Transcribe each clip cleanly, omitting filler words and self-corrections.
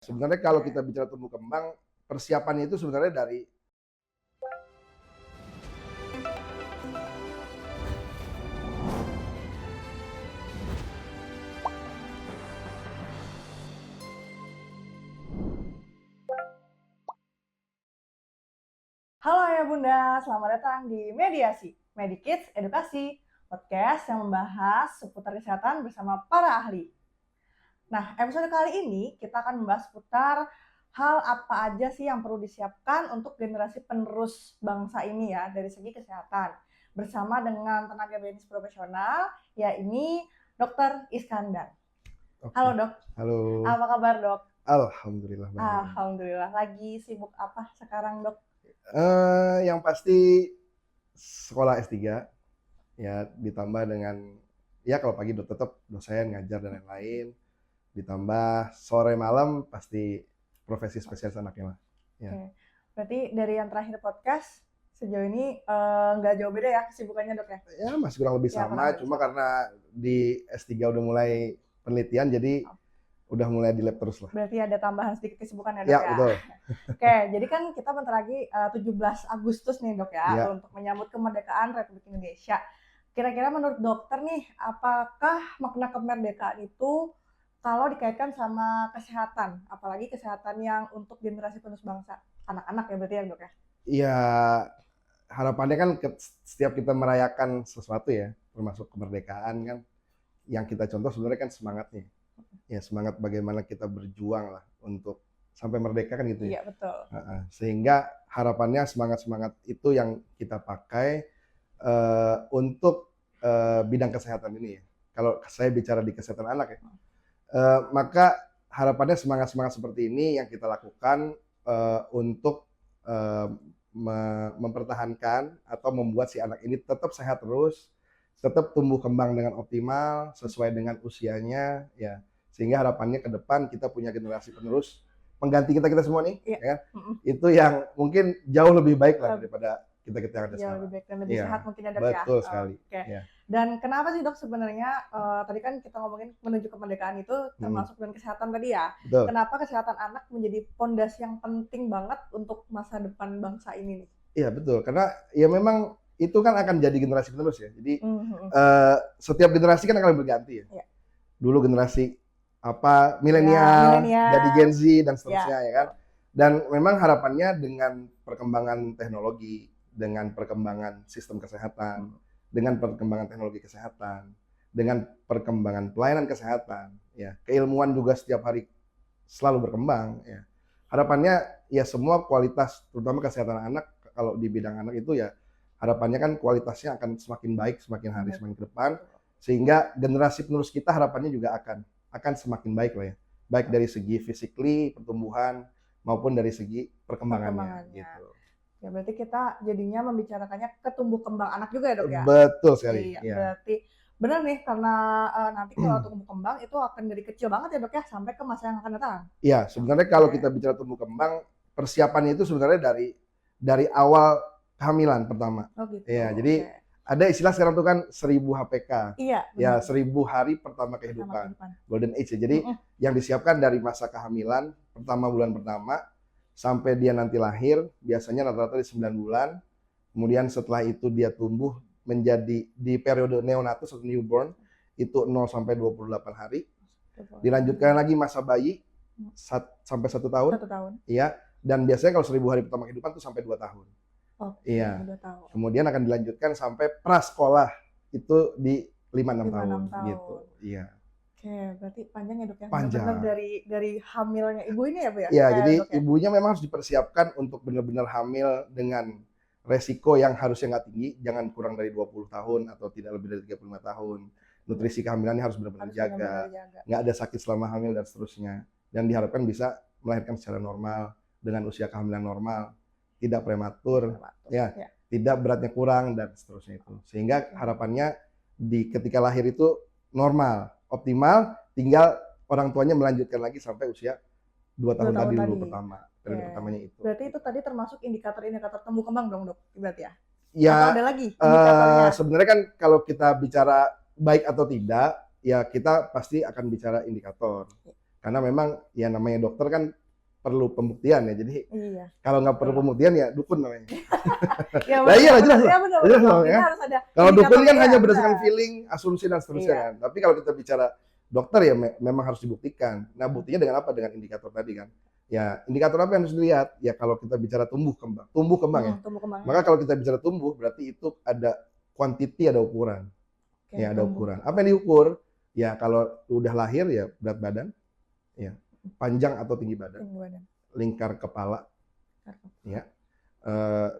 Sebenarnya kalau kita bicara tumbuh kembang, persiapannya itu sebenarnya dari Halo Ayah Bunda, selamat datang di Mediasi, Medikids Edukasi, podcast yang membahas seputar kesehatan bersama para ahli. Nah, episode kali ini kita akan membahas seputar hal apa aja sih yang perlu disiapkan untuk generasi penerus bangsa ini ya, dari segi kesehatan. Bersama dengan tenaga medis profesional, yaitu Dr. Iskandar. Oke. Halo dok, Halo. apa kabar dok? Alhamdulillah baik. Alhamdulillah, lagi sibuk apa sekarang dok? Yang pasti sekolah S3 ya, ditambah dengan ya kalau pagi tetap dosen ngajar dan lain-lain, ditambah sore malam pasti profesi spesialis anaknya lah. Ya. Oke. Berarti dari yang terakhir podcast sejauh ini nggak jauh beda ya kesibukannya dok ya? Ya masih kurang lebih Ya, sama, kurang lebih cuma sama. karena di S3 udah mulai penelitian jadi udah mulai di lab terus lah. Berarti ada tambahan sedikit kesibukan ya dok Ya, ya? betul. Oke, jadi kan kita bentar lagi 17 Agustus nih dok ya, Ya. untuk menyambut kemerdekaan Republik Indonesia. Kira-kira menurut dokter nih, apakah makna kemerdekaan itu kalau dikaitkan sama kesehatan, apalagi kesehatan yang untuk generasi penerus bangsa, anak-anak ya berarti ya dok ya? Ya, harapannya kan setiap kita merayakan sesuatu ya, termasuk kemerdekaan kan, yang kita contoh sebenarnya kan semangatnya. Ya, semangat bagaimana kita berjuang lah untuk sampai merdeka kan gitu ya. Iya betul. Sehingga harapannya semangat-semangat itu yang kita pakai untuk bidang kesehatan ini ya. Kalau saya bicara di kesehatan anak ya, maka harapannya semangat-semangat seperti ini yang kita lakukan untuk mempertahankan atau membuat si anak ini tetap sehat terus, tetap tumbuh kembang dengan optimal sesuai dengan usianya ya, sehingga harapannya ke depan kita punya generasi penerus pengganti kita semua nih, Iya. ya, itu yang mungkin jauh lebih baik lah daripada kita yang ada Jauh sekarang. lebih baik dan lebih Iya, sehat mungkin ya dok ya. betul sekali. Oke. Ya. Dan kenapa sih dok sebenarnya tadi kan kita ngomongin menuju kemerdekaan itu termasuk dengan kesehatan tadi ya. Betul. Kenapa kesehatan anak menjadi pondasi yang penting banget untuk masa depan bangsa ini nih? Iya betul, karena ya memang itu kan akan jadi generasi penerus ya. Jadi setiap generasi kan akan berganti ya. Iya. Dulu generasi apa milenial, jadi Gen Z dan seterusnya ya kan. Dan memang harapannya dengan perkembangan teknologi, dengan perkembangan sistem kesehatan, dengan perkembangan teknologi kesehatan, dengan perkembangan pelayanan kesehatan, ya keilmuan juga setiap hari selalu berkembang. Ya. Harapannya ya semua kualitas, terutama kesehatan anak, kalau di bidang anak itu ya harapannya kan kualitasnya akan semakin baik semakin hari semakin ke depan, sehingga generasi penerus kita harapannya juga akan semakin baik lah ya, baik dari segi physically pertumbuhan maupun dari segi perkembangannya. Gitu. Ya berarti kita jadinya membicarakannya ke tumbuh kembang anak juga ya dok ya? Betul sekali. Iya. Berarti benar nih karena nanti kalau tumbuh kembang itu akan dari kecil banget ya dok ya sampai ke masa yang akan datang. Iya, sebenarnya kalau kita bicara tumbuh kembang, persiapannya itu sebenarnya dari awal kehamilan pertama. Oh gitu. Ya, jadi ada istilah sekarang tuh kan 1000 HPK. Iya. Ya, 1000 hari pertama kehidupan. Golden age ya. Jadi yang disiapkan dari masa kehamilan pertama bulan pertama sampai dia nanti lahir, biasanya rata-rata di 9 bulan. Kemudian setelah itu dia tumbuh menjadi di periode neonatus atau newborn itu 0 sampai 28 hari. Dilanjutkan lagi masa bayi sampai 1 tahun. 1 tahun. Iya, dan biasanya kalau 1000 hari pertama kehidupan itu sampai 2 tahun. Oh, iya. 2 tahun. Kemudian akan dilanjutkan sampai prasekolah itu di 5-6 tahun 5-6 tahun gitu. Iya. Oke, berarti panjang ya dok ya? Panjang. Benar-benar dari hamilnya ibu ini ya bu ya? Iya, jadi ibunya memang harus dipersiapkan untuk benar-benar hamil dengan resiko yang harusnya nggak tinggi, jangan kurang dari 20 tahun atau tidak lebih dari 35 tahun. Nutrisi kehamilannya harus benar-benar dijaga, nggak ada sakit selama hamil dan seterusnya. Dan diharapkan bisa melahirkan secara normal, dengan usia kehamilan normal, tidak prematur, ya, tidak beratnya kurang dan seterusnya itu. Sehingga harapannya ketika lahir itu normal, optimal, tinggal orang tuanya melanjutkan lagi sampai usia 2 tahun tadi dulu pertama. Periode pertamanya itu. Berarti itu tadi termasuk indikator-indikator tumbuh kembang dong dok, berarti ya? Ya, atau ada lagi indikatornya? Sebenarnya kan kalau kita bicara baik atau tidak, ya kita pasti akan bicara indikator. Karena memang ya namanya dokter kan perlu pembuktian ya. Jadi Iya. kalau nggak perlu pembuktian ya dukun namanya. Ya, Lah iya jelas. Ya, benar, Jelas benar. dong, Kita ya. harus ada Kalau dukun kan indikatornya, hanya berdasarkan benar. feeling, asumsi dan seterusnya Iya. kan. Tapi kalau kita bicara dokter ya memang harus dibuktikan. Nah, buktinya dengan apa? Dengan indikator tadi kan. Ya, indikator apa yang harus dilihat? Ya kalau kita bicara tumbuh kembang ya. Tumbuh kembang. Maka kalau kita bicara tumbuh berarti itu ada quantity, ada ukuran. Oke, Ya, ada tumbuh. ukuran. Apa yang diukur? Ya kalau udah lahir ya berat badan, ya panjang atau tinggi badan, Tinggi badan. lingkar kepala, ya.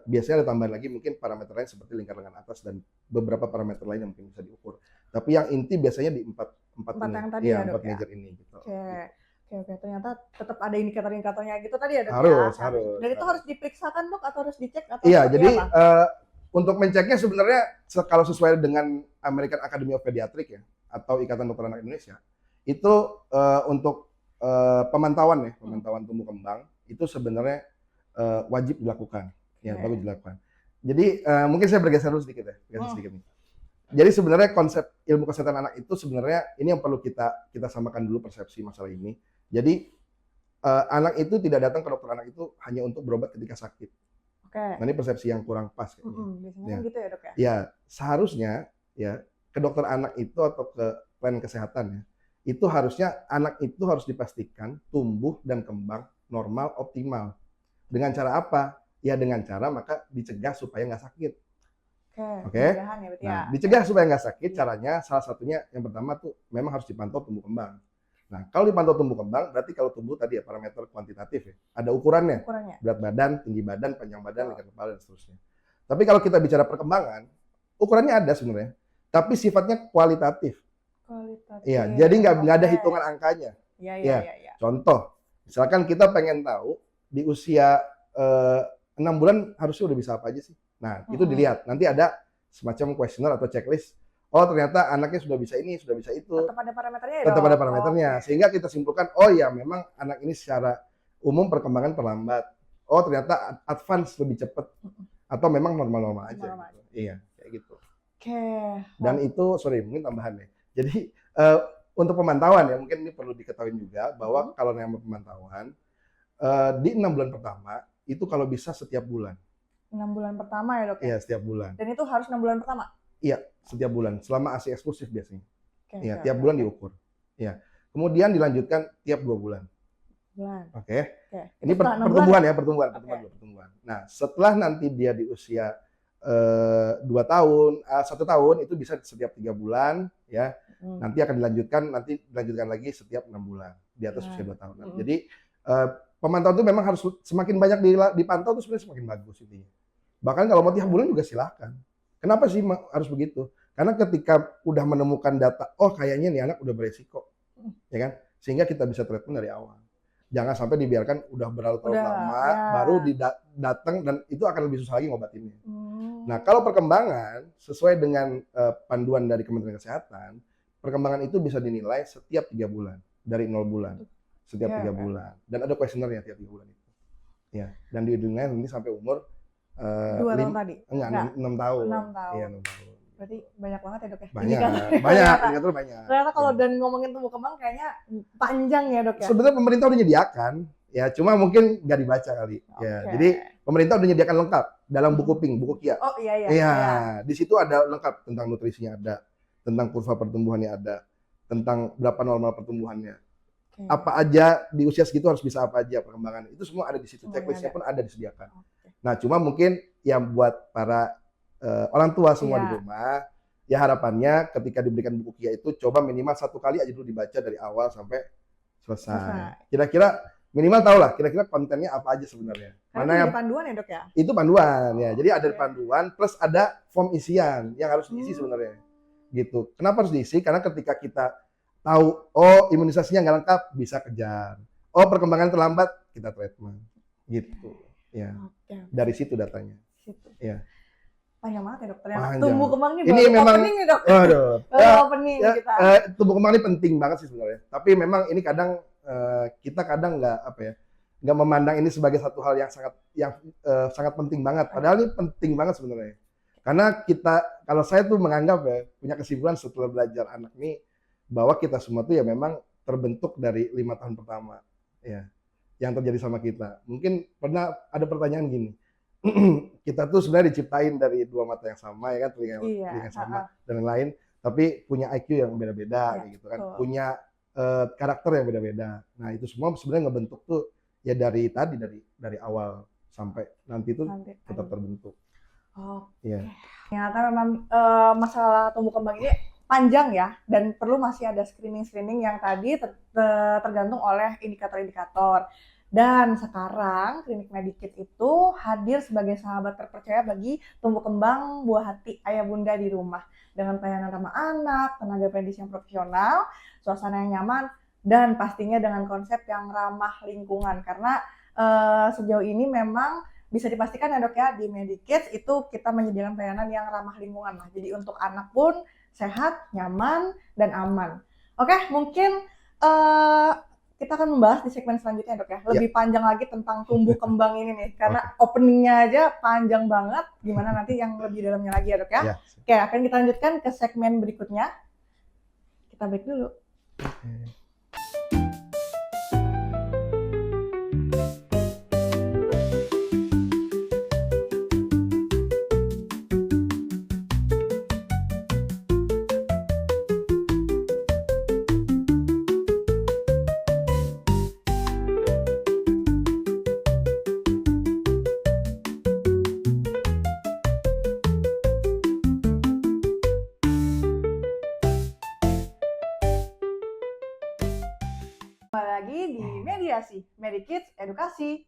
Biasanya ada tambahan lagi mungkin parameter lain seperti lingkar lengan atas dan beberapa parameter lain yang mungkin bisa diukur. Tapi yang inti biasanya di empat ini. yang tadi Iya, ya, Dok, empat ya? major ini gitu. Oke. Ternyata tetap ada indikator-indikatornya gitu tadi ya, Dok, Harus, ya? harus. Dan itu harus diperiksakan, Dok, atau harus dicek atau Iya, seperti jadi apa? untuk menceknya sebenarnya kalau sesuai dengan American Academy of Pediatrics ya atau Ikatan Dokter Anak Indonesia itu untuk pemantauan tumbuh kembang itu sebenarnya wajib dilakukan, ya Oke. bagus dilakukan. Jadi mungkin saya bergeser dulu sedikit ya, sedikit nih. Jadi sebenarnya konsep ilmu kesehatan anak itu sebenarnya ini yang perlu kita samakan dulu persepsi masalah ini. Jadi anak itu tidak datang ke dokter anak itu hanya untuk berobat ketika sakit. Oke. Nah, ini persepsi yang kurang pas kayaknya. Biasanya Ya. kan gitu ya, Dok, ya? Ya, seharusnya ya ke dokter anak itu atau ke plan kesehatan ya, itu harusnya anak itu harus dipastikan tumbuh dan kembang normal optimal. Dengan cara apa? Ya dengan cara maka dicegah supaya nggak sakit. Oke. Pencegahan ya berarti ya. Nah, dicegah supaya nggak sakit, caranya salah satunya yang pertama tuh memang harus dipantau tumbuh kembang. Nah, kalau dipantau tumbuh kembang, berarti kalau tumbuh tadi ya parameter kuantitatif ya, ada ukurannya. Ukurannya. Berat badan, tinggi badan, panjang badan, lingkar kepala, dan seterusnya. Tapi kalau kita bicara perkembangan, ukurannya ada sebenarnya, tapi sifatnya kualitatif. Iya, jadi nggak ada hitungan angkanya. Iya. Contoh, misalkan kita pengen tahu di usia 6 bulan harusnya udah bisa apa aja sih. Nah, itu dilihat. Nanti ada semacam kuesioner atau checklist. Oh, ternyata anaknya sudah bisa ini, sudah bisa itu. Tetap ada parameternya ya, Tetap Dok? ada parameternya. Sehingga kita simpulkan, oh ya memang anak ini secara umum perkembangan terlambat. Oh, ternyata advance lebih cepat. Atau memang normal-normal aja. Normal. Gitu. Iya, kayak gitu. Oke. Dan itu, mungkin tambahan ya. Jadi, untuk pemantauan ya, mungkin ini perlu diketahui juga bahwa kalau namanya pemantauan, di 6 bulan pertama, itu kalau bisa setiap bulan. 6 bulan pertama ya, Dok? Iya, setiap bulan. Dan itu harus 6 bulan pertama? Iya, setiap bulan. Selama ASI eksklusif biasanya. Iya, Oke, tiap bulan diukur. Iya. Kemudian dilanjutkan tiap 2 bulan. Oke. Ini pertumbuhan ya, pertumbuhan. Nah, setelah nanti dia di usia 2 tahun, 1 tahun itu bisa setiap 3 bulan ya. Nanti akan dilanjutkan lagi setiap 6 bulan di atas usia 2 tahun. Jadi pemantauan itu memang harus semakin banyak dipantau tuh sebenarnya semakin bagus intinya. Bahkan kalau mau tiap bulan juga silakan. Kenapa sih harus begitu? Karena ketika udah menemukan data, oh kayaknya nih anak udah beresiko, ya kan? Sehingga kita bisa treatment dari awal. Jangan sampai dibiarkan udah berlalu lama, baru datang dan itu akan lebih susah lagi ngobatinnya. Nah, kalau perkembangan sesuai dengan panduan dari Kementerian Kesehatan, perkembangan itu bisa dinilai setiap 3 bulan, dari 0 bulan, setiap 3 bulan. Dan ada kuesionernya tiap 3 bulan itu. Ya, dan dinilai nanti sampai umur 2 tahun tadi? Enggak, 6 tahun. 6 tahun. Iya, 6 tahun. Berarti banyak banget ya, Dok ya? Indikator banyak. Ternyata kalau dan ngomongin tumbuh kembang kayaknya panjang ya, Dok ya? Sebenarnya pemerintah udah nyediakan, ya cuma mungkin nggak dibaca kali. Ya, jadi pemerintah udah nyediakan lengkap dalam buku pink, buku KIA. Oh iya. Iya, di situ ada lengkap tentang nutrisinya ada, tentang kurva pertumbuhannya ada, tentang berapa normal pertumbuhannya. Apa aja di usia segitu harus bisa apa aja perkembangan. Itu semua ada di situ. Checklistnya pun ada disediakan. Nah, cuma mungkin yang buat para orang tua semua di rumah, ya harapannya ketika diberikan buku KIA itu coba minimal 1 kali aja dulu dibaca dari awal sampai selesai. Kira-kira minimal tahu lah kira-kira kontennya apa aja sebenarnya. Karena itu panduan ya, Dok ya? Itu panduan ya. Jadi ada panduan plus ada form isian yang harus diisi sebenarnya. Gitu. Kenapa harus diisi? Karena ketika kita tahu, oh imunisasinya nggak lengkap, bisa kejar. Oh perkembangan terlambat, kita treatment. Gitu. Ya. Dari situ datanya. Ya. Panjang banget ya, Dok. Ternyata tumbuh kembang ini baru memang, opening nih, Dok. Waduh. Opening kita. Tumbuh kembang ini penting banget sih sebenarnya. Tapi memang ini kadang kita nggak memandang ini sebagai satu hal yang sangat penting banget. Padahal ini penting banget sebenarnya. Karena kalau saya tuh menganggap ya punya kesimpulan setelah belajar anak ini bahwa kita semua tuh ya memang terbentuk dari 5 tahun pertama, ya, yang terjadi sama kita. Mungkin pernah ada pertanyaan gini, kita tuh sebenarnya diciptain dari 2 mata yang sama ya kan, telinga yang sama dan lain-lain, tapi punya IQ yang beda-beda kayak gitu kan, punya karakter yang beda-beda. Nah itu semua sebenarnya ngebentuk tuh ya dari awal sampai nanti tuh tetap terbentuk. Iya. Ternyata memang masalah tumbuh kembang ini panjang ya, dan perlu masih ada screening yang tadi tergantung oleh indikator-indikator. Dan sekarang Klinik Medikit itu hadir sebagai sahabat terpercaya bagi tumbuh kembang buah hati ayah bunda di rumah, dengan pelayanan ramah anak, tenaga medis yang profesional, suasana yang nyaman, dan pastinya dengan konsep yang ramah lingkungan. Karena sejauh ini memang bisa dipastikan ya dok ya, di Medikids itu kita menyediakan pelayanan yang ramah lingkungan lah. Jadi untuk anak pun sehat, nyaman, dan aman. Oke, mungkin kita akan membahas di segmen selanjutnya dok ya. Lebih panjang lagi tentang tumbuh kembang ini nih. Karena openingnya aja panjang banget. Gimana nanti yang lebih dalamnya lagi ya dok ya. Oke, akan kita lanjutkan ke segmen berikutnya. Kita break dulu. Lagi di Mediasi, Medikids Edukasi.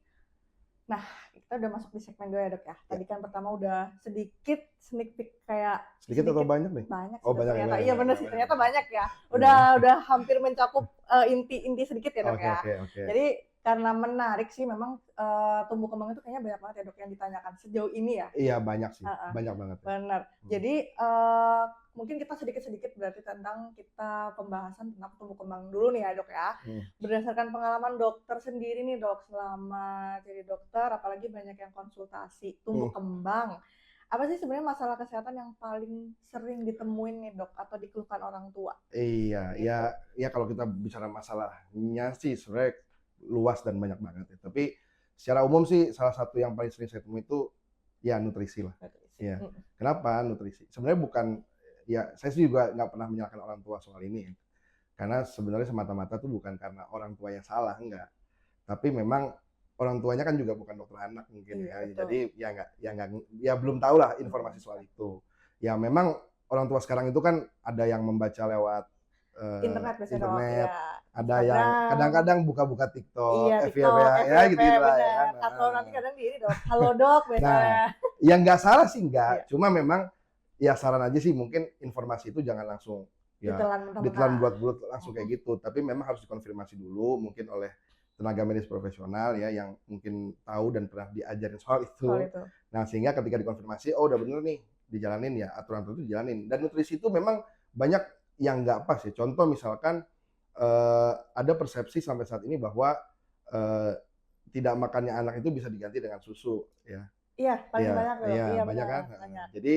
Nah, kita udah masuk di segmen 2 ya dok ya. Tadi kan pertama udah sedikit sneak peek kayak sedikit atau banyak nih? Banyak sih. Oh banyak ternyata. ya. Iya benar sih, ternyata banyak ya. Udah hampir mencakup inti sedikit ya dok ya. Jadi karena menarik sih memang tumbuh kembang itu kayaknya banyak banget ya dok yang ditanyakan sejauh ini ya. Iya banyak sih, banyak banget. Ya. Benar. Jadi mungkin kita sedikit berarti tentang kita pembahasan tentang tumbuh kembang dulu nih ya dok ya. Berdasarkan pengalaman dokter sendiri nih dok, selama jadi dokter apalagi banyak yang konsultasi tumbuh kembang. Apa sih sebenarnya masalah kesehatan yang paling sering ditemuin nih dok atau dikeluhkan orang tua? Iya, gitu. ya kalau kita bicara masalahnya sih sebenarnya luas dan banyak banget ya. Tapi secara umum sih salah satu yang paling sering saya temui itu ya nutrisi lah. Ya. Kenapa nutrisi? Sebenarnya bukan ya saya sih juga nggak pernah menyalahkan orang tua soal ini ya. Karena sebenarnya semata-mata tuh bukan karena orang tua yang salah, enggak. Tapi memang orang tuanya kan juga bukan dokter anak mungkin ya. Betul. Jadi ya belum tahu lah informasi soal itu. Ya memang orang tua sekarang itu kan ada yang membaca lewat internet, ada yang kadang-kadang buka-buka TikTok, FYP ya gitu lah ya. Atau nanti kadang di ini dok, halo dok misalnya. Yang nggak salah sih nggak, cuma memang ya saran aja sih mungkin informasi itu jangan langsung ya ditelan bulat-bulat langsung kayak gitu, tapi memang harus dikonfirmasi dulu mungkin oleh tenaga medis profesional ya yang mungkin tahu dan pernah diajarin soal itu. Nah sehingga ketika dikonfirmasi oh udah bener nih dijalanin ya aturan itu dijalanin. Dan nutrisi itu memang banyak yang nggak pas ya. Contoh misalkan ada persepsi sampai saat ini bahwa tidak makannya anak itu bisa diganti dengan susu ya. Iya, paling banyak loh. Iya, banyak kan. Jadi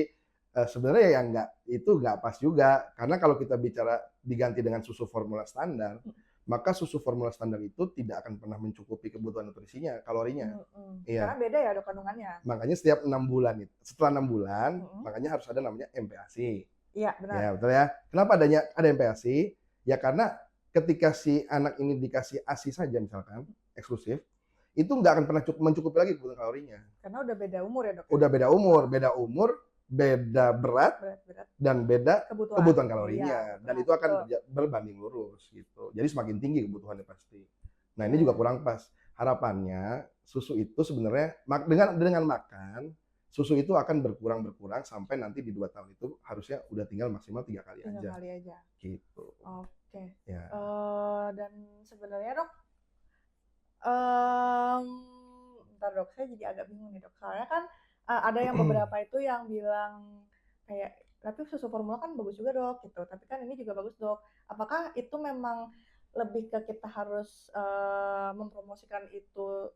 sebenarnya ya itu nggak pas juga karena kalau kita bicara diganti dengan susu formula standar, maka susu formula standar itu tidak akan pernah mencukupi kebutuhan nutrisinya, kalorinya. Karena beda ya dok kandungannya. Makanya setiap 6 bulan setelah 6 bulan, makanya harus ada namanya MPASI. Iya, benar. Ya, betul ya. Kenapa ada MPASI? Ya karena ketika si anak ini dikasih ASI saja misalkan, eksklusif, itu nggak akan pernah mencukupi lagi kebutuhan kalorinya. Karena udah beda umur ya dok? Udah beda umur, beda berat. Dan beda kebutuhan kalorinya. Dan itu akan berbanding lurus gitu. Jadi semakin tinggi kebutuhannya pasti. Nah ini juga kurang pas. Harapannya susu itu sebenarnya dengan makan, susu itu akan berkurang sampai nanti di 2 tahun itu harusnya udah tinggal maksimal 3 kali aja. 3 kali aja. Gitu. Oke. Ya. Dan sebenarnya dok, bentar dok, saya jadi agak bingung nih dok. Soalnya kan ada yang beberapa itu yang bilang kayak, tapi susu formula kan bagus juga dok, gitu. Tapi kan ini juga bagus dok. Apakah itu memang lebih ke kita harus mempromosikan itu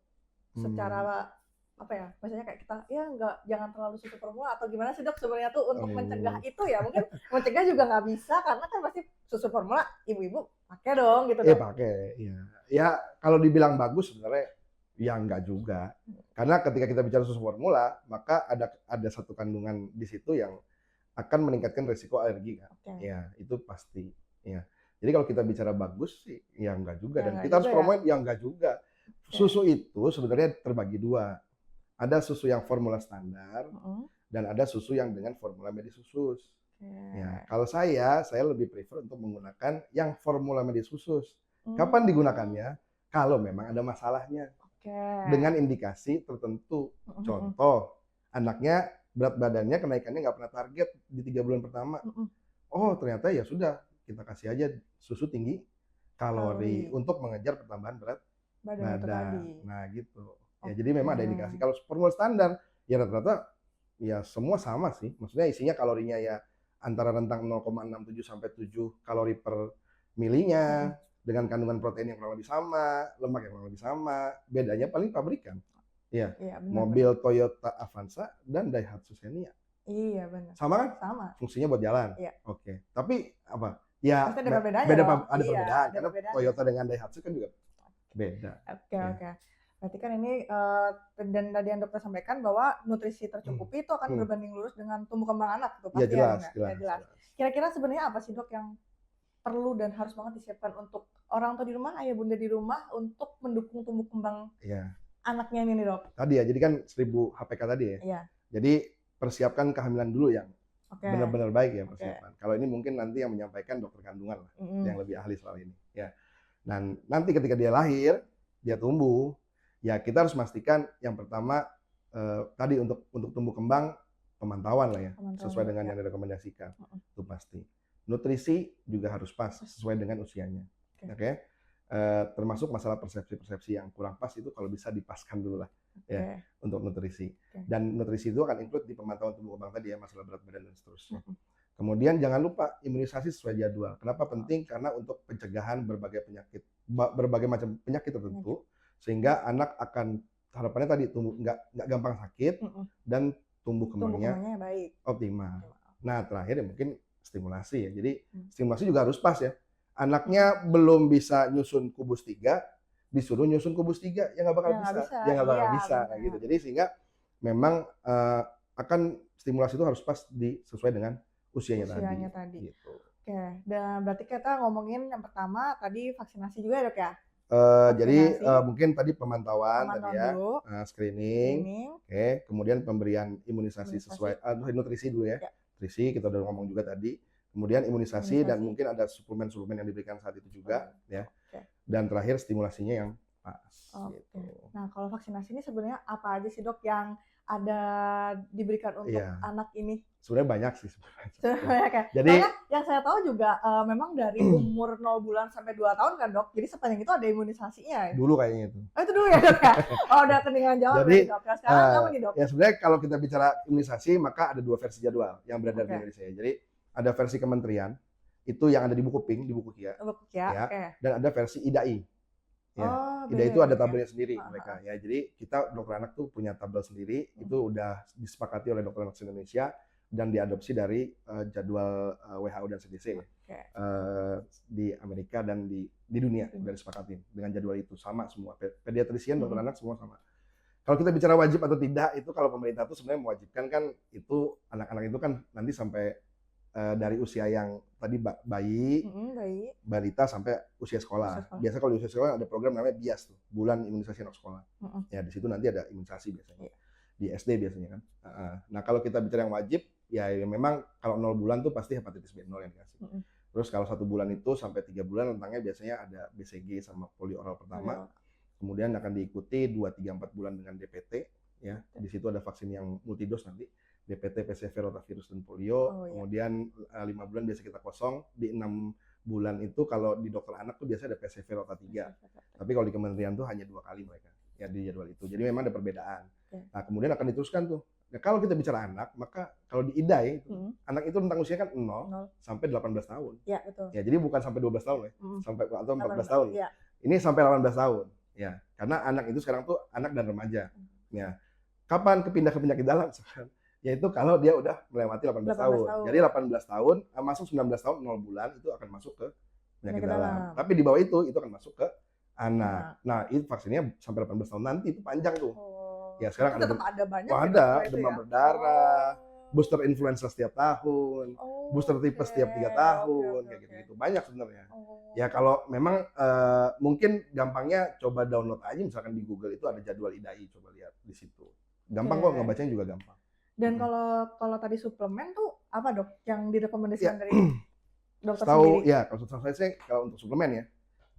secara apa ya, misalnya kayak kita ya jangan terlalu susu formula atau gimana sih dok sebenarnya tuh untuk mencegah itu ya, mungkin mencegah juga nggak bisa karena kan pasti susu formula ibu-ibu pakai dong gitu dok. Pakai, ya kalau dibilang bagus sebenarnya ya enggak juga, karena ketika kita bicara susu formula maka ada satu kandungan di situ yang akan meningkatkan risiko alergi kan, ya itu pasti ya. Jadi kalau kita bicara bagus sih ya enggak juga, dan kita harus promote ya enggak juga. Susu itu sebenarnya terbagi dua. Ada susu yang formula standar dan ada susu yang dengan formula medis khusus. Ya, kalau saya lebih prefer untuk menggunakan yang formula medis khusus. Kapan digunakannya? Kalau memang ada masalahnya. Dengan indikasi tertentu. Contoh, anaknya berat badannya kenaikannya nggak pernah target di 3 bulan pertama. Oh, ternyata ya sudah, kita kasih aja susu tinggi kalori untuk mengejar pertambahan berat badan. Nah, gitu. Ya, jadi memang ada indikasi. Kalau formula standar, ya rata-rata ya semua sama sih. Maksudnya isinya kalorinya ya antara rentang 0,67 sampai 7 kalori per milinya, dengan kandungan protein yang kurang lebih sama, lemak yang kurang lebih sama. Bedanya paling pabrikan. Ya, mobil Toyota Avanza dan Daihatsu Xenia. Iya benar. Sama kan? Sama. Fungsinya buat jalan. Iya. Oke. Tapi apa? Ya ada perbedaan. Ada perbedaan karena Toyota dengan Daihatsu kan juga beda. Oke. Berarti kan ini dan tadi yang dokter sampaikan bahwa nutrisi tercukupi itu akan berbanding lurus dengan tumbuh kembang anak, itu pasti ya, jelas. Kira-kira sebenarnya apa sih dok yang perlu dan harus banget disiapkan untuk orang tua di rumah, ayah bunda di rumah untuk mendukung tumbuh kembang anaknya ini nih dok? Tadi ya, jadi kan 1000 HPK tadi ya. Iya. Jadi persiapkan kehamilan dulu yang benar-benar baik ya persiapan. Kalau ini mungkin nanti yang menyampaikan dokter kandungan lah, yang lebih ahli soal ini. Ya. Dan nanti ketika dia lahir, dia tumbuh, ya kita harus memastikan yang pertama tadi untuk tumbuh kembang pemantauan lah ya, sesuai dengan yang direkomendasikan. Itu pasti. Nutrisi juga harus pas sesuai dengan usianya. Oke. Termasuk masalah persepsi yang kurang pas itu kalau bisa dipaskan dulu lah ya untuk nutrisi. Dan nutrisi itu akan include di pemantauan tumbuh kembang tadi ya, masalah berat badan dan seterusnya. Kemudian jangan lupa imunisasi sesuai jadwal. Kenapa penting? Karena untuk pencegahan berbagai macam penyakit tertentu, sehingga anak akan harapannya tadi tumbuh nggak gampang sakit dan tumbuh kembangnya baik, optimal. Nah terakhir ya mungkin stimulasi ya. Jadi stimulasi juga harus pas ya. Anaknya belum bisa nyusun kubus 3, disuruh nyusun kubus 3 ya nggak bakal bisa. Ya nggak bakal bisa kayak gitu. Jadi sehingga memang akan stimulasi itu harus pas sesuai dengan usianya tadi. Gitu. Oke, dan berarti kita ngomongin yang pertama tadi vaksinasi juga dok ya? Jadi mungkin tadi pemantauan tadi ya, screening. Oke, kemudian pemberian imunisasi sesuai nutrisi dulu ya. Nutrisi kita udah ngomong juga tadi. Kemudian imunisasi dan mungkin ada suplemen-suplemen yang diberikan saat itu juga ya. Dan terakhir stimulasinya yang pas. Gitu. Nah, kalau vaksinasi ini sebenarnya apa aja sih dok yang ada diberikan untuk anak ini? Sebenarnya banyak sih sebenarnya. Jadi yang saya tahu juga memang dari umur 0 bulan sampai 2 tahun kan dok. Jadi sepanjang itu ada imunisasinya. Dulu kayaknya itu. Oh itu dulu ya dok ya? Oh udah ketinggalan jauh. Jadi sekarang apa nih dok? Ya sebenarnya kalau kita bicara imunisasi maka ada 2 versi jadwal yang beredar di Indonesia. Jadi ada versi kementerian itu yang ada di buku pink, di buku KIA. Dan ada versi IDAI. Ya, IDAI itu ada tabelnya sendiri mereka ya. Jadi kita dokter anak tuh punya tabel sendiri, itu udah disepakati oleh dokter anak Indonesia dan diadopsi dari jadwal WHO dan CDC di Amerika dan di dunia udah disepakati dengan jadwal itu sama semua. Pediatrician, dokter anak semua sama. Kalau kita bicara wajib atau tidak, itu kalau pemerintah tuh sebenarnya mewajibkan kan itu anak-anak itu kan nanti sampai dari usia yang tadi bayi, balita sampai usia sekolah. Biasa kalau di usia sekolah ada program namanya BIAS tuh, bulan imunisasi anak sekolah. Ya di situ nanti ada imunisasi biasanya. Di SD biasanya kan. Nah kalau kita bicara yang wajib, ya memang kalau 0 bulan tuh pasti hepatitis B0 yang dikasih. Terus kalau 1 bulan itu sampai 3 bulan rentangnya biasanya ada BCG sama polio oral pertama. Kemudian akan diikuti 2, 3, 4 bulan dengan DPT. Ya, di situ ada vaksin yang multidos nanti. DPT, PCV, rotavirus, dan polio. Kemudian 5 bulan biasa kita kosong. Di 6 bulan itu kalau di dokter anak tuh biasanya ada PCV rota 3. Tapi kalau di kementerian tuh hanya 2 kali mereka ya di jadwal itu. Jadi memang ada perbedaan. Nah kemudian akan diteruskan tuh. Nah, kalau kita bicara anak, maka kalau di IDAI anak itu rentang usia kan 0 sampai 18 tahun. Ya, betul. Ya, jadi bukan sampai 12 tahun ya. Sampai atau 14 tahun. Ini sampai 18 tahun. Ya, karena anak itu sekarang tuh anak dan remaja. Ya. Kapan kepindah ke penyakit dalam misalkan? Yaitu kalau dia udah melewati 18 tahun. Jadi 18 tahun masuk 19 tahun 0 bulan itu akan masuk ke penyakit dalam. Tapi di bawah itu akan masuk ke anak. Nah, itu vaksinnya sampai 18 tahun nanti, itu panjang tuh. Ya sekarang ada banyak. Ada demam berdarah, booster influenza setiap tahun, booster tipes setiap 3 tahun, kayak gitu-gitu. Banyak sebenarnya. Ya kalau memang mungkin gampangnya coba download aja misalkan di Google itu ada jadwal IDAI, coba lihat di situ. Gampang kok, ngebacanya juga gampang. Dan kalau tadi suplemen tuh apa dok yang direkomendasikan dari dokter sendiri? Sendiri? Ya, kalau saya kalau untuk suplemen ya,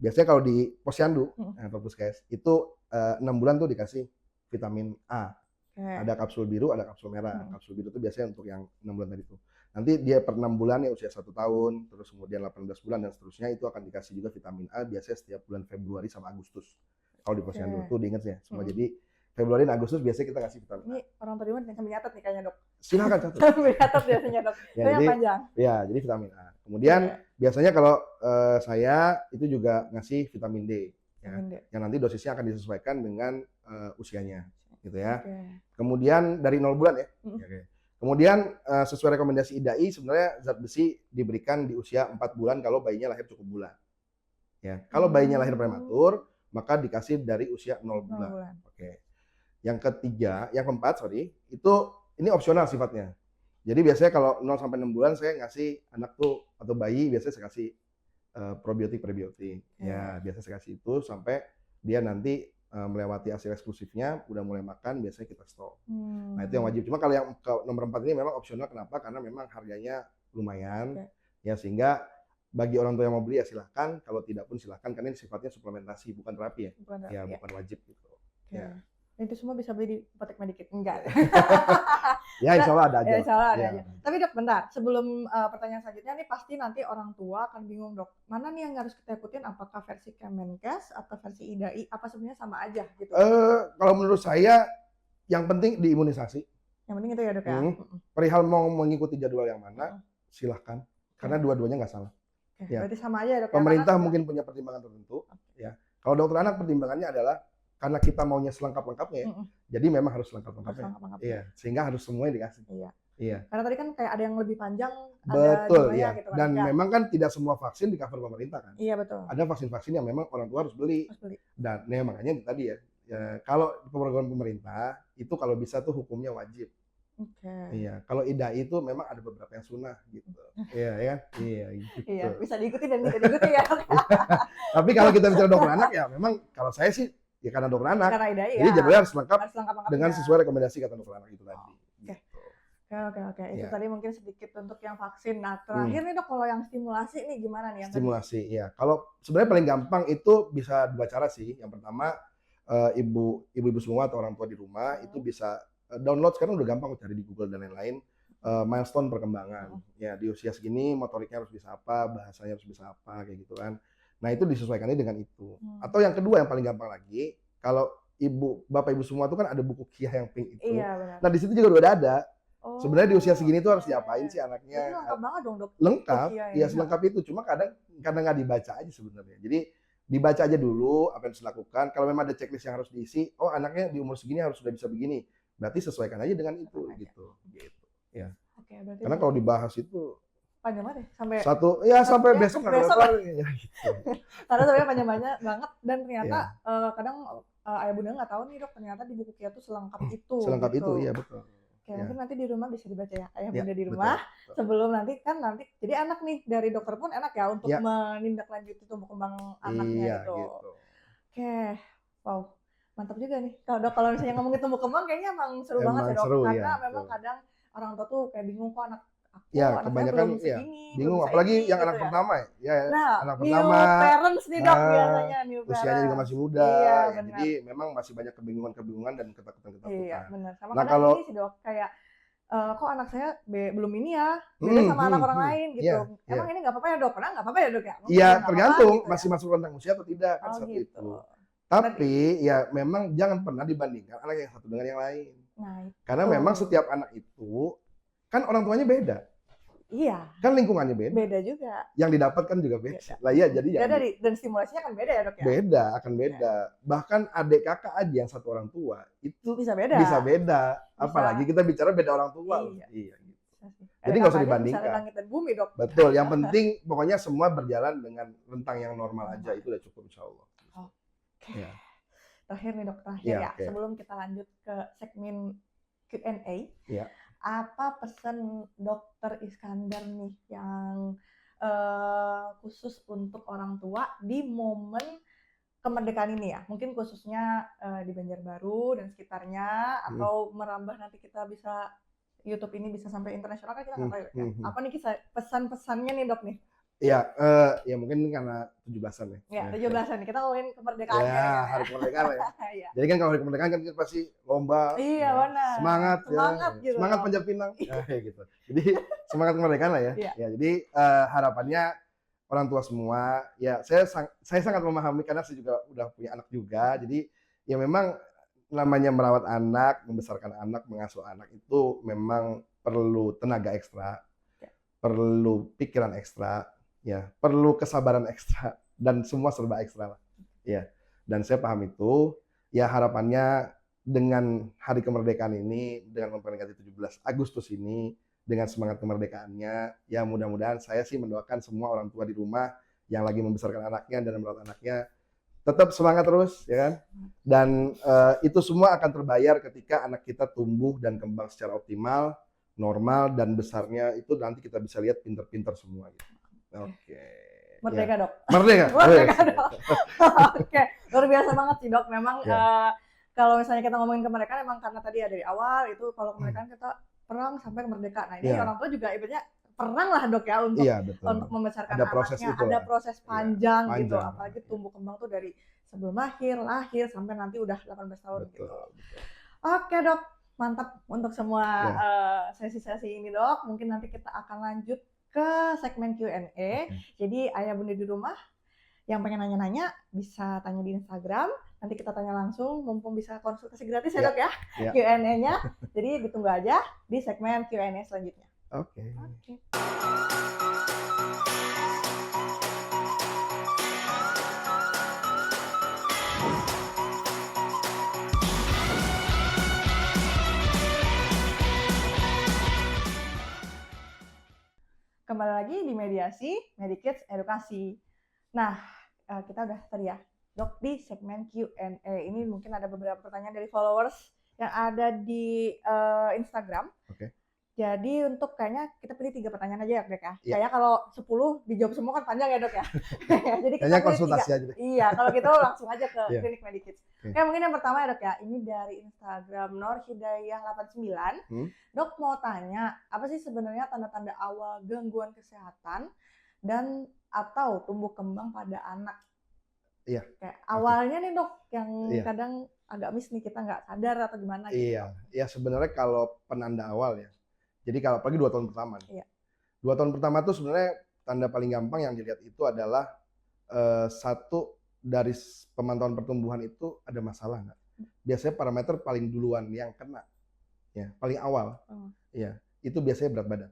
biasanya kalau di posyandu atau puskes itu 6 bulan tuh dikasih vitamin A. Ada kapsul biru, ada kapsul merah. Kapsul biru itu biasanya untuk yang 6 bulan tadi itu. Nanti dia per 6 bulan ya usia 1 tahun, terus kemudian 18 bulan dan seterusnya itu akan dikasih juga vitamin A biasanya setiap bulan Februari sama Agustus. Kalau di posyandu tuh diingat ya semua. Jadi Februari dan Agustus biasanya kita kasih vitamin A. Ini orang terima yang kami catat nih kayaknya dok. Silakan catat. Catat biasanya dok. Ya, yang panjang. Ya, jadi vitamin A. Kemudian biasanya kalau saya itu juga ngasih vitamin D. Ya, yang nanti dosisnya akan disesuaikan dengan usianya, gitu ya. Kemudian dari 0 bulan ya. Kemudian sesuai rekomendasi IDAI sebenarnya zat besi diberikan di usia 4 bulan kalau bayinya lahir cukup bulan. Ya, kalau bayinya lahir prematur maka dikasih dari usia 0 bulan. Oke. Yang keempat, itu ini opsional sifatnya. Jadi biasanya kalau 0 sampai 6 bulan saya ngasih anak tuh atau bayi biasanya saya kasih probiotik prebiotik. Ya, biasa saya kasih itu sampai dia nanti melewati hasil eksklusifnya, udah mulai makan, biasanya kita stop. Nah, itu yang wajib. Cuma kalau yang ke nomor 4 ini memang opsional, kenapa? Karena memang harganya lumayan, ya sehingga bagi orang tua yang mau beli ya silahkan, kalau tidak pun silahkan, karena ini sifatnya suplementasi, bukan terapi ya. Bukan wajib gitu. Ya. Itu semua bisa beli di apotek Medikit? Enggak. Ya insya Allah ada aja. Ya, insya Allah ada aja. Tapi dok, bentar. Sebelum pertanyaan selanjutnya nih, pasti nanti orang tua akan bingung dok. Mana nih yang harus kita ikutin? Apakah versi Kemenkes atau versi IDAI? Apa sebenarnya sama aja gitu? Kalau menurut saya, yang penting diimunisasi. Yang penting itu ya dok ya? Perihal mau mengikuti jadwal yang mana, silahkan. Karena dua-duanya nggak salah. Ya. Berarti sama aja ya dok? Pemerintah mungkin punya pertimbangan tertentu. Ya. Kalau dokter anak pertimbangannya adalah karena kita maunya selengkap-lengkapnya, jadi memang harus selengkap-lengkapnya. Iya, sehingga harus semuanya dikasih. Iya. Karena tadi kan kayak ada yang lebih panjang, betul, ada gitu kan. Dan memang kan tidak semua vaksin di cover pemerintah kan. Iya betul. Ada vaksin-vaksin yang memang orang tua harus beli. Dan makanya tadi ya, kalau program pemerintah itu kalau bisa tuh hukumnya wajib. Iya, kalau IDAI itu memang ada beberapa yang sunnah gitu. Iya ya. Iya gitu. Iya, bisa diikuti dan tidak diikuti ya. Tapi kalau kita bicara dokter anak ya memang kalau saya sih ya karena dokter anak. Karena IDAI, jadi jadwalnya harus lengkap dengan sesuai rekomendasi kata dokter anak itu tadi. Oke. Itu tadi mungkin sedikit untuk yang vaksin. Nah, terakhir nih dok, kalau yang stimulasi nih gimana nih? Stimulasi, ya. Kalau sebenarnya paling gampang itu bisa dua cara sih. Yang pertama, ibu-ibu semua atau orang tua di rumah itu bisa download, sekarang udah gampang cari di Google dan lain-lain. Milestone perkembangan. Ya, di usia segini motoriknya harus bisa apa, bahasanya harus bisa apa, kayak gitu kan. Nah, itu disesuaikannya dengan itu. Atau yang kedua yang paling gampang lagi, kalau bapak ibu semua itu kan ada buku KIA yang pink itu. Iya, benar. Nah, di situ juga udah ada. Sebenarnya di usia segini tuh harus diapain sih anaknya? Itu lengkap banget dong dok. Lengkap, ya selengkap itu. Cuma kadang nggak dibaca aja sebenarnya. Jadi dibaca aja dulu apa yang harus dilakukan. Kalau memang ada checklist yang harus diisi, oh anaknya di umur segini harus sudah bisa begini. Berarti sesuaikan aja dengan itu, gitu. Ya. Oke, berarti karena kalau dibahas itu panjang banget ya sampai besok nggak kelar ya gitu. Karena sebenarnya panjang banget dan ternyata kadang ayah bunda nggak tahu nih dok, ternyata di buku KIA tuh selengkap itu. Selengkap gitu. Itu, iya betul. Oke, mungkin nanti di rumah bisa dibaca ya ayah bunda di rumah. Betul. Sebelum nanti jadi enak nih dari dokter pun enak ya untuk menindaklanjuti tumbuh kembang anaknya gitu. Oke, wow. Mantap juga nih. Kalau misalnya ngomongin tumbuh kembang kayaknya emang seru banget ya dok. Karena memang kadang orang tua tuh kayak bingung kok anak kebanyakan bingung apalagi yang anak pertama ya. Nah, anak pertama parents nih dok biasanya usianya juga masih muda. Jadi memang masih banyak kebingungan dan ketakutan. Iya, benar. Sama kalau ini sih dok kayak kok anak saya belum ini ya, beda sama anak orang lain gitu. Emang ini nggak apa-apa ya dok? Karena nggak apa-apa ya dok ya? Iya, tergantung masih masuk rentang usia atau tidak kan seperti itu. Tapi ya memang jangan pernah dibandingkan anak yang satu dengan yang lain. Karena memang setiap anak itu kan orang tuanya beda. Iya. Kan lingkungannya beda. Beda juga. Yang didapatkan juga beda. Lah iya, jadi beda dan stimulasinya akan beda ya, Dok ya? Beda, akan beda. Bahkan adik kakak aja yang satu orang tua itu bisa beda. Apalagi kita bicara beda orang tua. Iya. Gitu. Jadi nggak usah dibandingkan. dibandingkan. Langit dan bumi, Dok. Betul. Yang penting pokoknya semua berjalan dengan rentang yang normal aja, itu udah cukup insya Allah. Oke. Ya. Terakhir nih, Dok, Okay. Sebelum kita lanjut ke segmen Q&A, ya. Apa pesan Dokter Iskandar nih yang khusus untuk orang tua di momen kemerdekaan ini ya? Mungkin khususnya di Banjarbaru dan sekitarnya, atau merambah nanti kita bisa YouTube ini bisa sampai internasional, kan kita nggak tahu ya. Apa nih pesan-pesannya nih, Dok nih? Ya, ya mungkin karena 17-an ya. Ya, 17-an nih. Kita ngomongin kemerdekaan. Ya, hari kemerdekaan ya. Jadi kan kalau hari kemerdekaan kan kita pasti lomba. Iya, benar. Semangat gitu. Semangat Panjat Pinang. Gitu. Jadi semangat kemerdekaan lah ya. Ya, jadi harapannya orang tua semua, ya saya sangat memahami karena saya juga udah punya anak juga. Jadi ya memang namanya merawat anak, membesarkan anak, mengasuh anak itu memang perlu tenaga ekstra, perlu pikiran ekstra. Ya, perlu kesabaran ekstra dan semua serba ekstra lah. Ya, dan saya paham itu. Ya, harapannya dengan hari kemerdekaan ini, dengan memperingati 17 Agustus ini, dengan semangat kemerdekaannya, ya mudah-mudahan saya sih mendoakan semua orang tua di rumah yang lagi membesarkan anaknya dan merawat anaknya tetap semangat terus, ya kan? Dan itu semua akan terbayar ketika anak kita tumbuh dan kembang secara optimal, normal, dan besarnya itu nanti kita bisa lihat pinter-pinter semua gitu. Oke. Merdeka, Dok. Merdeka, Dok. Oke, luar biasa banget sih, Dok. Memang kalau misalnya kita ngomongin kemerdekaan, emang karena tadi dari awal itu kalau kemerdekaan kita perang sampai kemerdekaan. Nah, ini orang tua juga ibaratnya perang lah, Dok ya, untuk membesarkan anaknya. Ada proses panjang gitu, apalagi tumbuh kembang tuh dari sebelum lahir sampai nanti udah 18 tahun gitu. Oke, Dok. Mantap untuk semua sesi-sesi ini, Dok. Mungkin nanti kita akan lanjut ke segmen Q&A. Jadi ayah bunda di rumah yang pengen nanya-nanya bisa tanya di Instagram. Nanti kita tanya langsung, mumpung bisa konsultasi gratis ya, Dok ya. Q&A-nya. Jadi ditunggu aja di segmen Q&A selanjutnya. Oke. Kembali lagi di Mediasi, Medikids Edukasi. Nah, kita udah tadi ya, Dok, di segmen Q&A. Ini mungkin ada beberapa pertanyaan dari followers yang ada di Instagram. Oke. Jadi untuk kayaknya kita pilih 3 pertanyaan aja ya, Dok ya. Kayaknya kalau 10 dijawab semua kan panjang ya, Dok ya. Jadi kita pilih konsultasi 3 aja deh. Iya, kalau gitu langsung aja ke Klinik Medikids. Oke, mungkin yang pertama ya, Dok ya. Ini dari Instagram Norhidayah89. Dok mau tanya, apa sih sebenarnya tanda-tanda awal gangguan kesehatan dan atau tumbuh kembang pada anak? Iya. Kayak awalnya nih, Dok, yang kadang agak miss nih, kita nggak sadar atau gimana gitu. Iya, sebenarnya kalau penanda awal ya. Jadi kalau apalagi 2 tahun pertama. Iya. 2 tahun pertama tuh sebenarnya tanda paling gampang yang dilihat itu adalah satu, dari pemantauan pertumbuhan itu ada masalah nggak? Biasanya parameter paling duluan yang kena, ya paling awal, ya itu biasanya berat badan.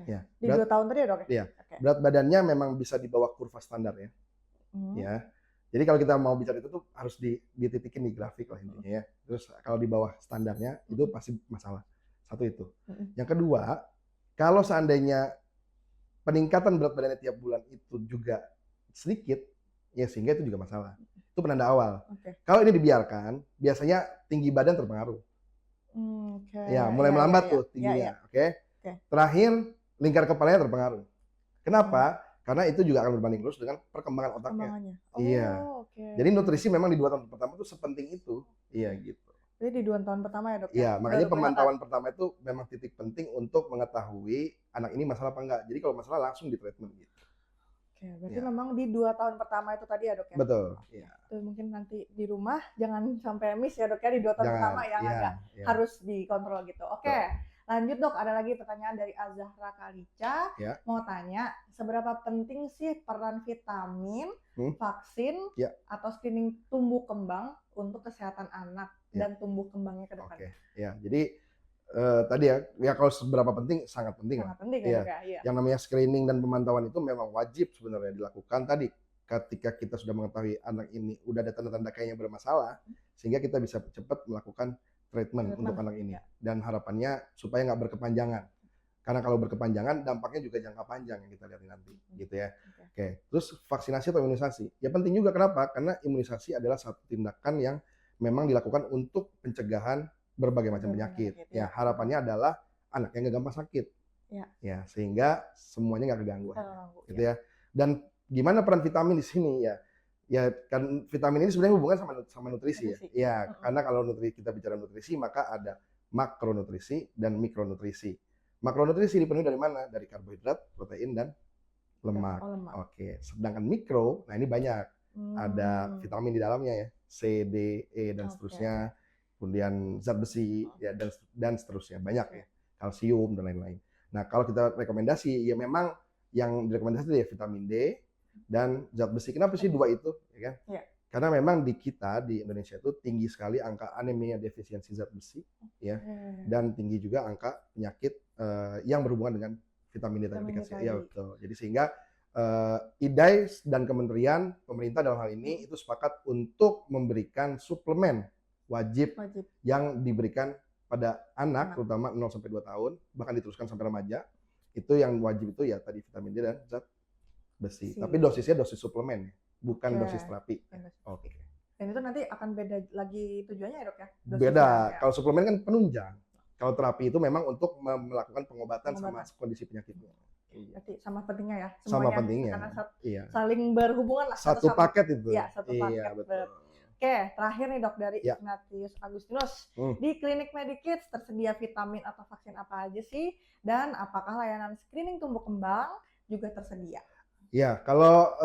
Ya, di 2 tahun tadi ya, Dok? Iya. Berat badannya memang bisa di bawah kurva standar ya. Ya. Jadi kalau kita mau bicara itu tuh harus dititikin di grafik lah intinya ya. Terus kalau di bawah standarnya itu pasti masalah. Satu itu. Yang kedua, kalau seandainya peningkatan berat badannya tiap bulan itu juga sedikit, ya sehingga itu juga masalah. Itu penanda awal. Kalau ini dibiarkan, biasanya tinggi badan terpengaruh. Ya, mulai melambat tuh tingginya. Terakhir, lingkar kepalanya terpengaruh. Kenapa? Karena itu juga akan berbanding lurus dengan perkembangan otaknya. Jadi nutrisi memang di 2 tahun pertama itu sepenting itu. Iya gitu. Jadi di 2 tahun pertama ya, Dok? Iya, makanya pemantauan pertama itu memang titik penting untuk mengetahui anak ini masalah apa enggak. Jadi kalau masalah langsung di treatment gitu. Berarti memang di 2 tahun pertama itu tadi ya, Dok ya? Betul. Iya. Itu mungkin nanti di rumah jangan sampai miss ya, Dok ya, di 2 tahun pertama yang agak harus dikontrol gitu. Lanjut, Dok, ada lagi pertanyaan dari Azahra Kalica. Mau tanya, seberapa penting sih peran vitamin, vaksin, atau screening tumbuh kembang untuk kesehatan anak dan tumbuh kembangnya ke depan? Ya, jadi tadi ya kalau seberapa penting sangat penting lah. Sangat penting ya Iya. dok ya. Iya. Yang namanya screening dan pemantauan itu memang wajib sebenarnya dilakukan tadi ketika kita sudah mengetahui anak ini udah ada tanda-tanda kayaknya bermasalah, sehingga kita bisa cepat melakukan treatment untuk anak ini. Ya. Dan harapannya supaya nggak berkepanjangan. Karena kalau berkepanjangan dampaknya juga jangka panjang yang kita lihat nanti, gitu ya. Oke. Terus vaksinasi atau imunisasi? Ya penting juga, kenapa? Karena imunisasi adalah satu tindakan yang memang dilakukan untuk pencegahan berbagai macam penyakit. Ya, harapannya adalah anaknya nggak gampang sakit. Ya, sehingga semuanya nggak keganggu. Gitu ya. Dan gimana peran vitamin di sini ya? Ya kan vitamin ini sebenarnya hubungan sama nutrisi ya. Ya, karena kalau kita bicara nutrisi maka ada makronutrisi dan mikronutrisi. Makronutrisi dipenuhi dari mana? Dari karbohidrat, protein, dan lemak. Oke. Sedangkan mikro, nah ini banyak. Ada vitamin di dalamnya ya, C, D, E, dan seterusnya. Kemudian zat besi, ya dan seterusnya. Banyak ya. Kalsium, dan lain-lain. Nah, kalau kita rekomendasi, ya memang yang direkomendasi ya vitamin D dan zat besi. Kenapa sih dua itu? Ya kan? Ya. Karena memang di kita, di Indonesia itu tinggi sekali angka anemia defisiensi zat besi, ya, dan tinggi juga angka penyakit yang berhubungan dengan vitamin D tadi. Ya betul. Jadi sehingga IDAI dan kementerian pemerintah dalam hal ini itu sepakat untuk memberikan suplemen wajib yang diberikan pada anak, terutama 0 sampai 2 tahun, bahkan diteruskan sampai remaja. Itu yang wajib itu ya tadi vitamin D dan zat besi. Tapi dosisnya dosis suplemen, bukan dosis terapi. Oke. Dan itu nanti akan beda lagi tujuannya ya dok ya? Beda. Kalau suplemen kan penunjang. Kalau terapi itu memang untuk melakukan pengobatan sama kondisi penyakitnya. Berarti sama pentingnya ya? Sama pentingnya. Karena saling berhubungan lah. Satu paket itu. Iya, satu paket. Iya, betul. Oke, terakhir nih dok dari Ignatius Agustinus. Di klinik Medikids tersedia vitamin atau vaksin apa aja sih? Dan apakah layanan screening tumbuh kembang juga tersedia? Ya, kalau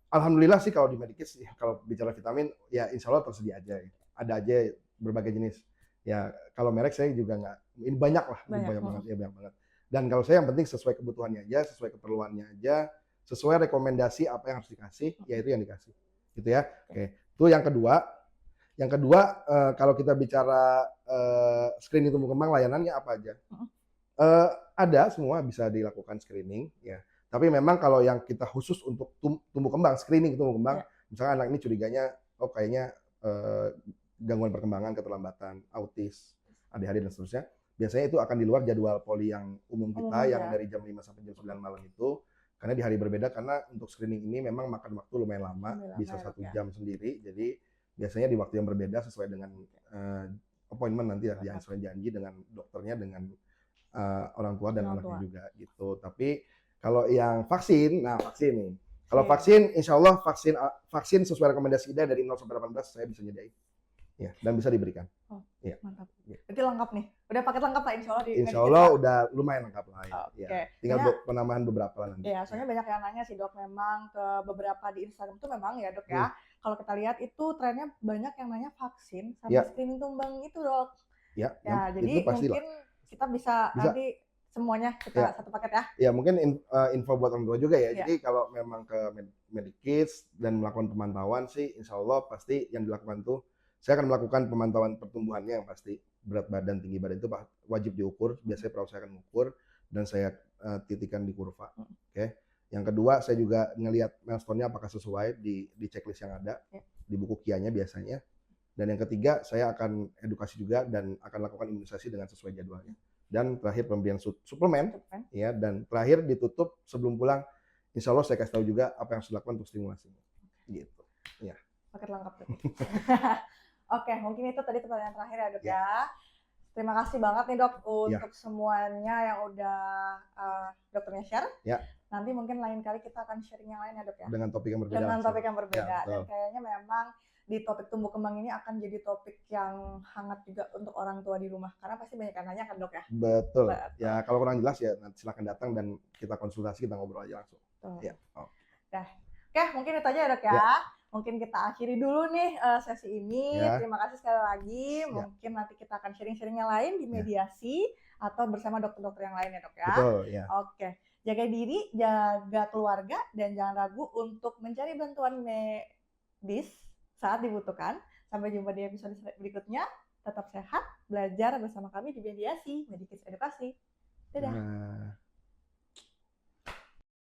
alhamdulillah sih kalau di Medikids, kalau bicara vitamin, ya insya Allah tersedia aja. Ada aja berbagai jenis. Ya, kalau merek saya juga nggak, ini banyak lah, banyak banget, ya banyak banget. Dan kalau saya yang penting sesuai kebutuhannya aja, sesuai keperluannya aja, sesuai rekomendasi apa yang harus dikasih, ya itu yang dikasih, gitu ya. Oke, itu yang kedua. Yang kedua, kalau kita bicara screening tumbuh kembang, layanannya apa aja? Ada semua bisa dilakukan screening, ya. Tapi memang kalau yang kita khusus untuk tumbuh kembang, screening tumbuh kembang, misalnya anak ini curiganya, oh kayaknya gangguan perkembangan, keterlambatan, autis, ADHD dan seterusnya. Biasanya itu akan di luar jadwal poli yang umum kita yang dari jam 5 sampai jam 9 malam itu. Karena di hari berbeda, karena untuk screening ini memang makan waktu lumayan lama, bisa 1 jam sendiri. Jadi biasanya di waktu yang berbeda sesuai dengan appointment nanti ya, sesuai janji dengan dokternya, dengan orang tua dan anaknya juga gitu. Tapi kalau yang vaksin, nah vaksin nih. Kalau vaksin, insya Allah vaksin sesuai rekomendasi IDA dari 0 sampai 18 saya bisa nyediain. Ya, dan bisa diberikan. Ya. Mantap. Berarti lengkap nih. Udah paket lengkap lah insya Allah di Insya Allah udah lumayan lengkap lah ya. Ya. Tinggal penambahan beberapa lah nanti. Ya, soalnya banyak yang nanya sih dok, memang ke beberapa di Instagram itu memang ya dok ya. Kalau kita lihat itu trennya banyak yang nanya vaksin sama screening tumbang itu dok. Ya, jadi mungkin kita bisa nanti semuanya kita satu paket ya. Ya, mungkin info buat orang tua juga ya. Jadi kalau memang ke Medikids dan melakukan pemantauan sih, insya Allah pasti yang dilakukan tuh, saya akan melakukan pemantauan pertumbuhannya yang pasti. Berat badan, tinggi badan itu wajib diukur. Biasanya perawat saya akan mengukur dan saya titikkan di kurva. Oke. Yang kedua, saya juga ngelihat milestone-nya apakah sesuai di checklist yang ada, di buku KIA-nya biasanya. Dan yang ketiga, saya akan edukasi juga dan akan lakukan imunisasi dengan sesuai jadwalnya. Dan terakhir pemberian suplemen, ya. Dan terakhir ditutup sebelum pulang, insya Allah saya kasih tahu juga apa yang harus dilakukan untuk stimulasi. Gitu. Ya. Paket lengkap tuh. Oke, mungkin itu tadi pertanyaan terakhir ya dok ya. Terima kasih banget nih dok untuk semuanya yang udah dokternya share. Nanti mungkin lain kali kita akan sharing yang lain ya dok ya. Dengan topik yang berbeda. Dengan topik yang berbeda. Dan kayaknya memang di topik tumbuh kembang ini akan jadi topik yang hangat juga untuk orang tua di rumah. Karena pasti banyak yang nanya kan dok ya. Betul. Ya kalau kurang jelas ya nanti silakan datang dan kita konsultasi, kita ngobrol aja langsung. Ya. Oke, mungkin itu aja ya dok ya. Mungkin kita akhiri dulu nih sesi ini. Terima kasih sekali lagi. Mungkin nanti kita akan sharing-sharing yang lain di mediasi atau bersama dokter-dokter yang lain ya dok ya. Betul, ya. Oke. Jaga diri, jaga keluarga, dan jangan ragu untuk mencari bantuan medis saat dibutuhkan. Sampai jumpa di episode berikutnya. tetap sehat, belajar bersama kami di Mediasi, Medikids Edukasi. Dadah. Nah.